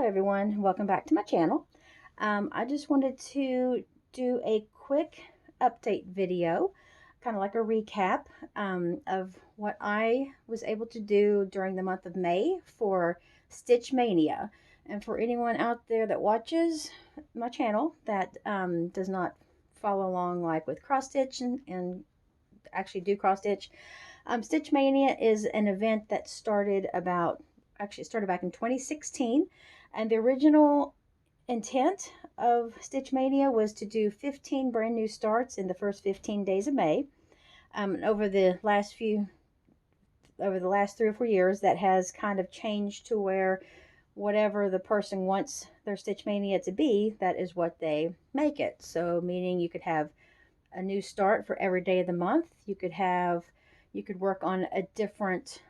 everyone, welcome back to my channel. I just wanted to do a quick update video, kind of like a recap of what I was able to do during the month of May for Stitch Mania. And for anyone out there that watches my channel that does not follow along like with cross stitch and actually do cross stitch, Stitch Mania is an event that started back in 2016, and the original intent of Stitch Mania was to do 15 brand new starts in the first 15 days of May. Over the last 3 or 4 years, that has kind of changed to where whatever the person wants their Stitch Mania to be, that is what they make it. So meaning you could have a new start for every day of the month. You could work on a different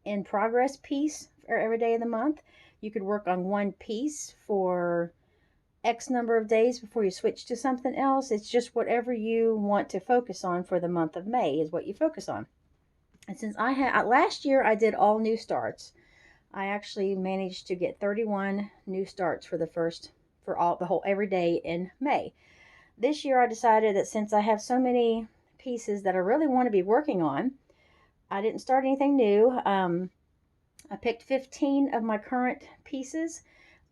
in progress piece for every day of the month. You could work on one piece for X number of days before you switch to something else. It's just whatever you want to focus on for the month of May is what you focus on. And since I had last year, I did all new starts. I actually managed to get 31 new starts for the whole every day in May. This year I decided that since I have so many pieces that I really want to be working on, I didn't start anything new. I picked 15 of my current pieces,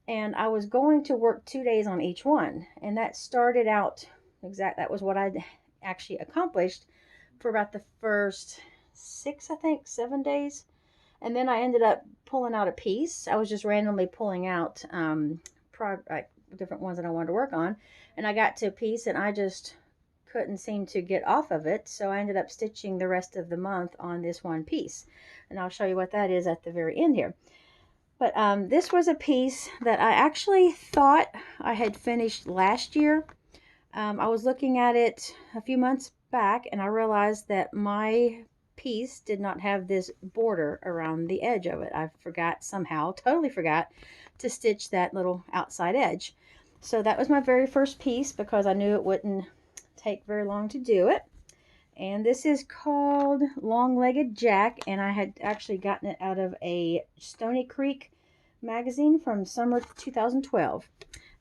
and I was going to work 2 days on each one. And that started out that was what I actually accomplished for about the first 7 days. And then I ended up pulling out a piece. I was just randomly pulling out different ones that I wanted to work on. And I got to a piece and I just couldn't seem to get off of it, so I ended up stitching the rest of the month on this one piece, and I'll show you what that is at the very end here. But this was a piece that I actually thought I had finished last year. I was looking at it a few months back and I realized that my piece did not have this border around the edge of it. I totally forgot to stitch that little outside edge. So that was my very first piece because I knew it wouldn't take very long to do it. And this is called Long-Legged Jack, and I had actually gotten it out of a Stony Creek magazine from summer 2012.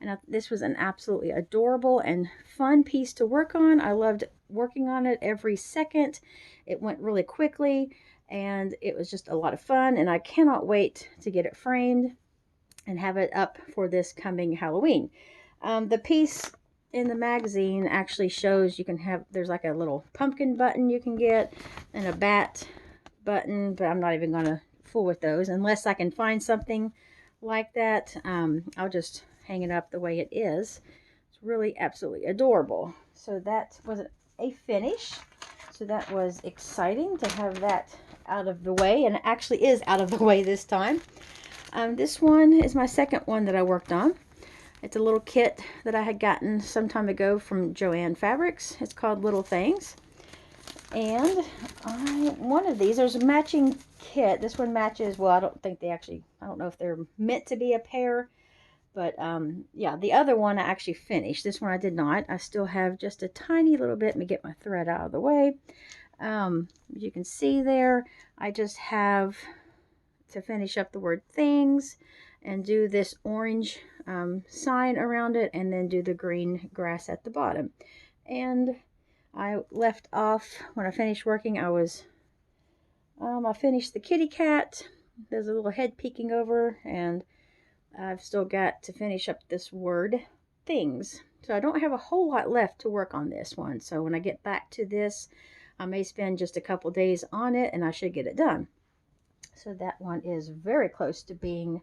And this was an absolutely adorable and fun piece to work on. I loved working on it every second. It went really quickly and it was just a lot of fun, and I cannot wait to get it framed and have it up for this coming Halloween. The piece in the magazine actually shows there's like a little pumpkin button you can get and a bat button, but I'm not even going to fool with those unless I can find something like that. I'll just hang it up the way it is. It's really absolutely adorable. So that was a finish. So that was exciting to have that out of the way, and it actually is out of the way this time. This one is my second one that I worked on. It's a little kit that I had gotten some time ago from Joann Fabrics. It's called Little Things. And one of these, there's a matching kit. This one matches, well, I don't know if they're meant to be a pair. But yeah, the other one I actually finished. This one I did not. I still have just a tiny little bit. Let me get my thread out of the way. You can see there, I just have to finish up the word things and do this orange sign around it, and then do the green grass at the bottom. And I left off when I finished working. I finished the kitty cat. There's a little head peeking over, and I've still got to finish up this word things. So I don't have a whole lot left to work on this one. So when I get back to this, I may spend just a couple days on it and I should get it done. So that one is very close to being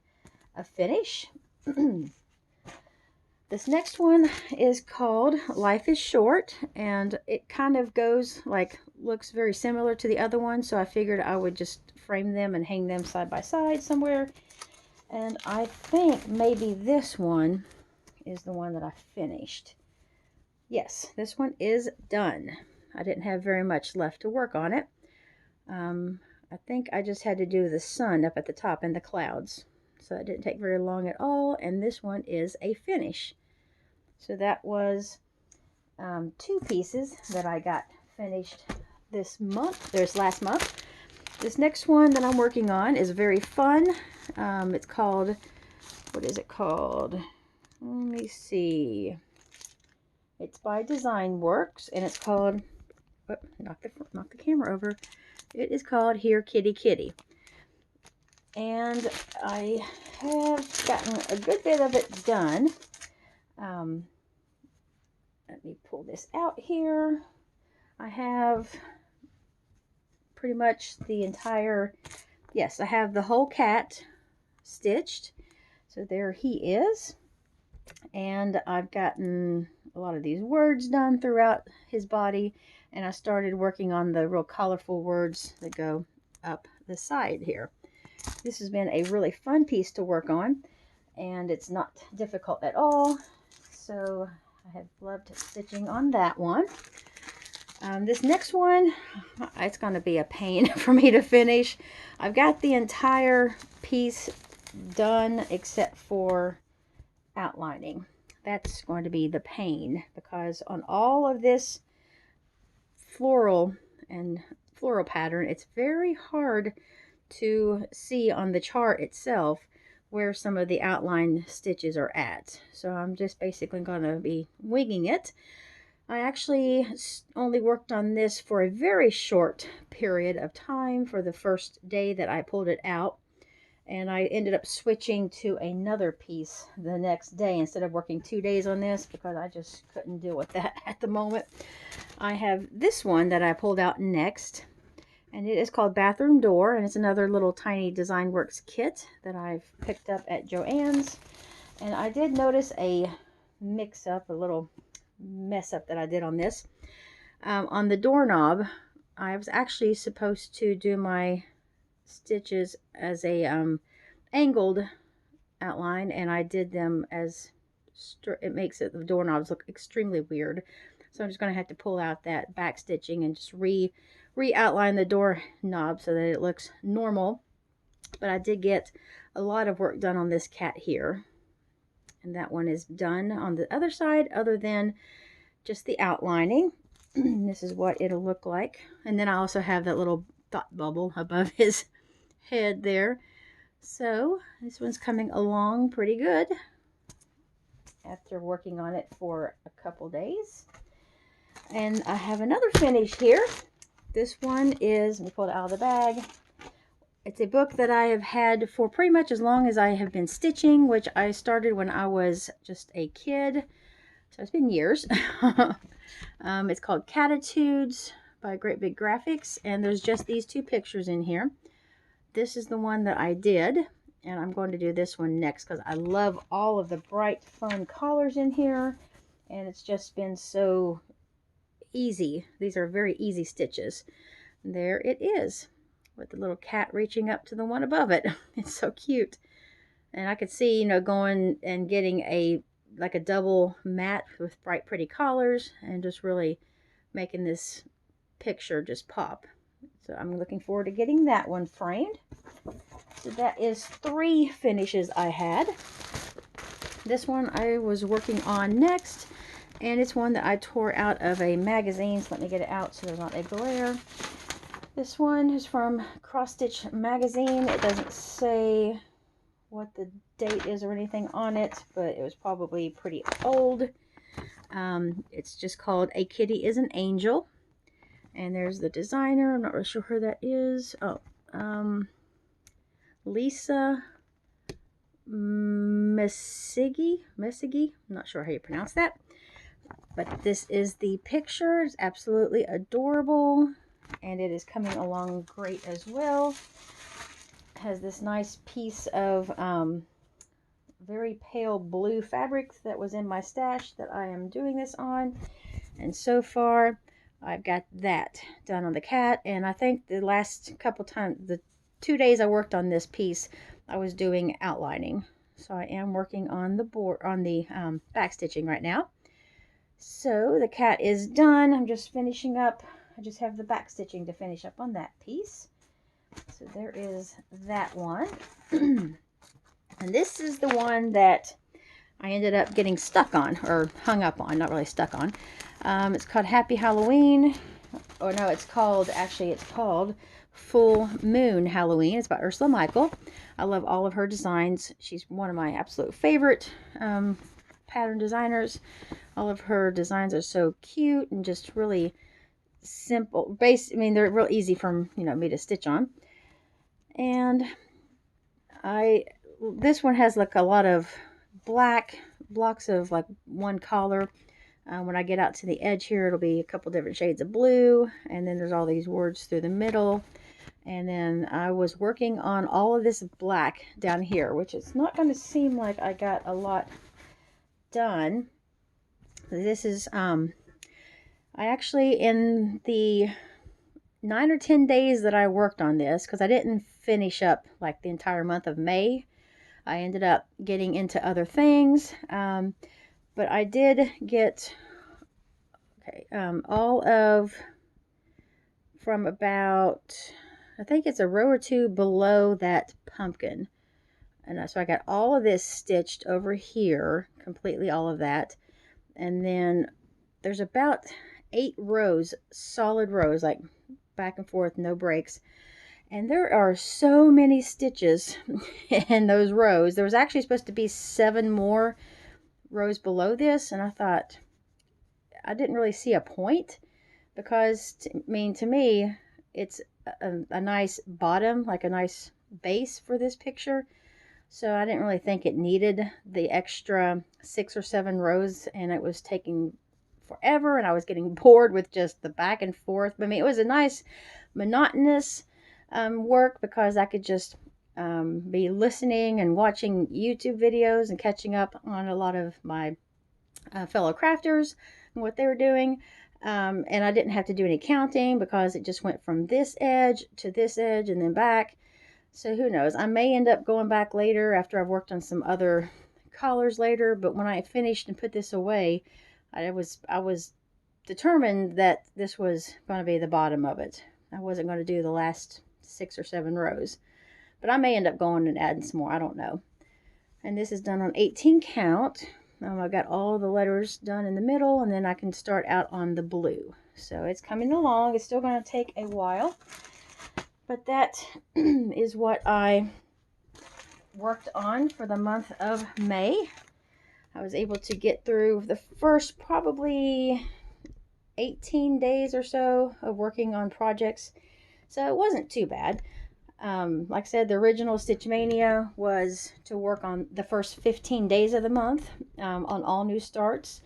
a finish. This next one is called Life is Short, and it kind of looks very similar to the other one, so I figured I would just frame them and hang them side by side somewhere. And I think maybe this one is the one that I finished. Yes, this one is done. I didn't have very much left to work on it. I think I just had to do the sun up at the top and the clouds. So it didn't take very long at all, and this one is a finish. So that was 2 pieces that I got finished this last month. This next one that I'm working on is very fun. It's called, what is it called? Let me see. It's by Design Works, and it's called, oh, knock the camera over. It is called Here Kitty Kitty. And I have gotten a good bit of it done. Let me pull this out here. I have pretty much the entire, yes, I have the whole cat stitched. So there he is. And I've gotten a lot of these words done throughout his body. And I started working on the real colorful words that go up the side here. This has been a really fun piece to work on. And it's not difficult at all. So I have loved stitching on that one. This next one, it's going to be a pain for me to finish. I've got the entire piece done except for outlining. That's going to be the pain, because on all of this floral pattern, it's very hard to see on the chart itself where some of the outline stitches are at. So I'm just basically going to be winging it. I actually only worked on this for a very short period of time for the first day that I pulled it out. And I ended up switching to another piece the next day instead of working 2 days on this, because I just couldn't deal with that at the moment. I have this one that I pulled out next, and it is called Bathroom Door, and it's another little tiny Design Works kit that I've picked up at Joann's. And I did notice a mix-up, a little mess-up that I did on this. On the doorknob, I was actually supposed to do my stitches as a angled outline, and I did them as it makes the doorknobs look extremely weird. So I'm just going to have to pull out that back stitching and just re-outline the doorknob so that it looks normal. But I did get a lot of work done on this cat here, and that one is done on the other side, other than just the outlining. This is what it'll look like. And then I also have that little thought bubble above his head there. So this one's coming along pretty good after working on it for a couple days. And I have another finish here. This one is, let me pull it out of the bag. It's a book that I have had for pretty much as long as I have been stitching, which I started when I was just a kid. So it's been years. It's called Catitudes by Great Big Graphics, and there's just these two pictures in here. This is the one that I did, and I'm going to do this one next because I love all of the bright, fun colors in here, and it's just been so easy. These are very easy stitches. There it is, with the little cat reaching up to the one above it. It's so cute. And I could see, you know, going and getting like a double mat with bright, pretty colors, and just really making this picture just pop. So I'm looking forward to getting that one framed. So that is 3 finishes I had. This one I was working on next, and it's one that I tore out of a magazine. So let me get it out so there's not a glare. This one is from Cross Stitch Magazine. It doesn't say what the date is or anything on it, but it was probably pretty old. It's just called A Kitty is an Angel. And there's the designer. I'm not really sure who that is. Oh, Lisa Messigi. I'm not sure how you pronounce that. But this is the picture. It's absolutely adorable. And it is coming along great as well. It has this nice piece of very pale blue fabric that was in my stash that I am doing this on. And so far, I've got that done on the cat, and I think the last couple times, the 2 days I worked on this piece, I was doing outlining. So I am working on the back stitching right now. So the cat is done. I'm just finishing up. I just have the back stitching to finish up on that piece. So there is that one. And this is the one that I ended up getting stuck on, or hung up on, not really stuck on. It's called Happy Halloween. Oh no, it's called Full Moon Halloween. It's by Ursula Michael. I love all of her designs. She's one of my absolute favorite pattern designers. All of her designs are so cute and just really simple. I mean, they're real easy for me to stitch on. And this one has like a lot of black blocks of like one color. When I get out to the edge here, it'll be a couple different shades of blue, and then there's all these words through the middle. And then I was working on all of this black down here, which is not going to seem like I got a lot done. This is I actually, in the 9 or 10 days that I worked on this, because I didn't finish up like the entire month of May, I ended up getting into other things, but I did get all of, from about, I think it's a row or two below that pumpkin, and so I got all of this stitched over here, completely all of that, and then there's about 8 rows, solid rows, like back and forth, no breaks. And there are so many stitches in those rows. There was actually supposed to be 7 more rows below this, and I thought I didn't really see a point, because to me it's a nice bottom, like a nice base for this picture. So I didn't really think it needed the extra 6 or 7 rows, and it was taking forever, and I was getting bored with just the back and forth. I mean, it was a nice monotonous work, because I could just be listening and watching YouTube videos and catching up on a lot of my fellow crafters and what they were doing. And I didn't have to do any counting, because it just went from this edge to this edge and then back. So who knows? I may end up going back later after I've worked on some other collars later. But when I finished and put this away, I was determined that this was going to be the bottom of it. I wasn't going to do the last 6 or 7 rows, but I may end up going and adding some more. I don't know. And this is done on 18 count. I've got all the letters done in the middle, and then I can start out on the blue. So it's coming along. It's still going to take a while, but that is what I worked on for the month of May. I was able to get through the first probably 18 days or so of working on projects, so it wasn't too bad. Like I said, the original Stitch Mania was to work on the first 15 days of the month on all new starts.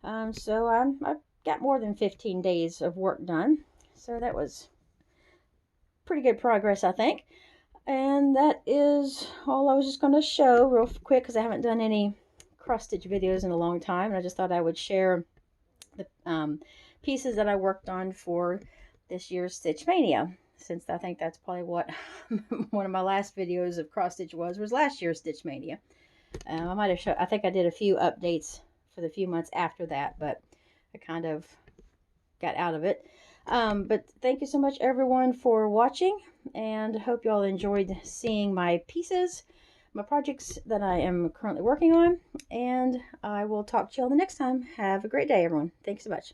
So I got more than 15 days of work done, so that was pretty good progress, I think. And that is all I was just going to show real quick, because I haven't done any cross stitch videos in a long time, and I just thought I would share the pieces that I worked on for this year's Stitch Mania, since I think that's probably what one of my last videos of cross stitch was last year's Stitch Mania. I might have I think I did a few updates for the few months after that, but I kind of got out of it. But thank you so much, everyone, for watching, and hope you all enjoyed seeing my pieces, my projects that I am currently working on, and I will talk to you all the next time. Have a great day, everyone. Thanks so much.